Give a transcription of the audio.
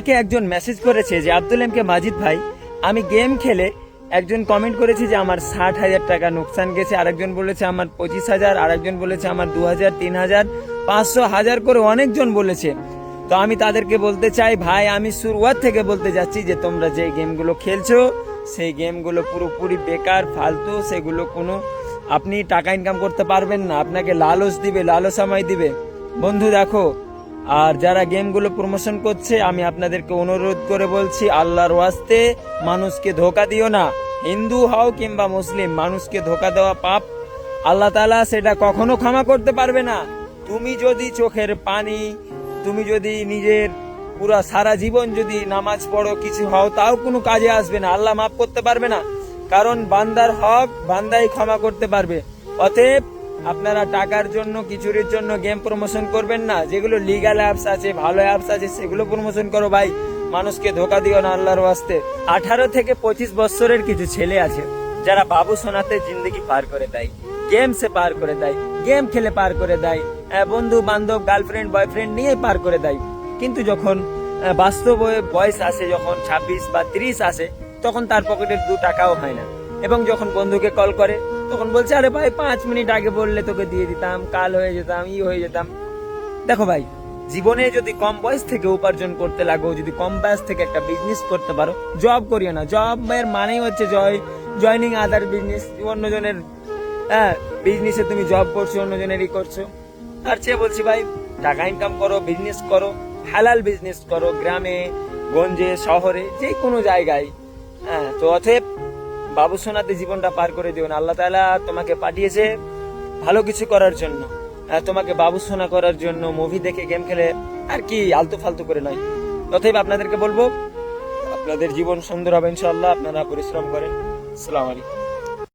আমাকে একজন মেসেজ করেছে যে আব্দুল এম কে মাজিদ ভাই, আমি গেম খেলে একজন কমেন্ট করেছি যে আমার 60,000 টাকা নোকসান গেছে, আরেকজন বলেছে আমার 25,000, আরেকজন বলেছে আমার 2,000, 3,000, 500, 1,000 করে অনেকজন বলেছে। তো আমি তাদেরকে বলতে চাই, ভাই আমি শুরুয়াত থেকে বলতে যাচ্ছি যে তোমরা যে গেমগুলো খেলছো সেই গেমগুলো পুরোপুরি বেকার, ফালতু। সেগুলো কোনো আপনি টাকা ইনকাম করতে পারবেন না, আপনাকে লালচ দিবে, লালসাময় দিবে। বন্ধু দেখো, আর যারা গেমগুলো প্রমোশন করছে আমি আপনাদেরকে অনুরোধ করে বলছি, আল্লাহর ওয়াস্তে মানুষকে ধোকা দিও না। হিন্দু হও কিংবা মুসলিম, মানুষকে ধোকা দেওয়া পাপ, আল্লাহ তাআলা সেটা কখনো ক্ষমা করতে পারবে না। তুমি যদি চোখের পানি, তুমি যদি নিজের পুরা সারা জীবন যদি নামাজ পড়ো, কিছু হও, তাও কোনো কাজে আসবে না, আল্লাহ মাফ করতে পারবে না। কারণ বান্দার হক বান্দাই ক্ষমা করতে পারবে। অতএব আপনারা টাকার জন্য, কিছুর জন্য গেম প্রমোশন করবেন না। যেগুলো লিগ্যাল অ্যাপস আছে, ভালো অ্যাপস আছে, সেগুলো প্রমোশন করো ভাই। মানুষকে ধোকা দিও না আল্লাহর ওয়াস্তে। 18 থেকে 25 বছরের কিছু ছেলে আছে যারা বাবু সোনাতে জিন্দগি পার করে দেয়, গেমসে পার করে দেয়, গেম খেলে পার করে দেয়, বন্ধু বান্ধব, গার্লফ্রেন্ড বয়ফ্রেন্ড নিয়ে পার করে দেয়। কিন্তু যখন বাস্তব বয়স আসে, যখন 26 বা 30 আসে, তখন তার পকেটের 2 টাকাও হয় না। এবং যখন বন্ধুকে কল করে তখন বলছে, আরে ভাই 5 মিনিট আগে বললে তোকে দিয়ে দিতাম, কাল হয়ে যেতাম, হয়ে যেতাম। দেখো ভাই, জীবনে যদি কম বয়স থেকে উপার্জন করতে লাগো, যদি কম বয়স থেকে একটা বিজনেস করতে পারো, জব করিও না। জবের মানেই হচ্ছে জয়নিং আদার বিজনেস, অন্যজনের বিজনেসে তুমি জব করছো, অন্যজনেরই করছো। তার চেয়ে বলছি ভাই, টাকা ইনকাম করো, বিজনেস করো, হালাল বিজনেস করো, গ্রামে গঞ্জে শহরে যে কোনো জায়গায়। তো অতএব বাবু সোনাতে জীবনটা পার করে দিও না। আল্লাহ তাআলা তোমাকে পাঠিয়েছে ভালো কিছু করার জন্য, তোমাকে বাবু সোনা করার জন্য। মুভি দেখে, গেম খেলে আর কি আলতু ফালতু করে নয়। অতএব আপনাদেরকে বলবো, আপনাদের জীবন সুন্দর হবে ইনশাআল্লাহ, আপনারা পরিশ্রম করেন। আসসালামু আলাইকুম।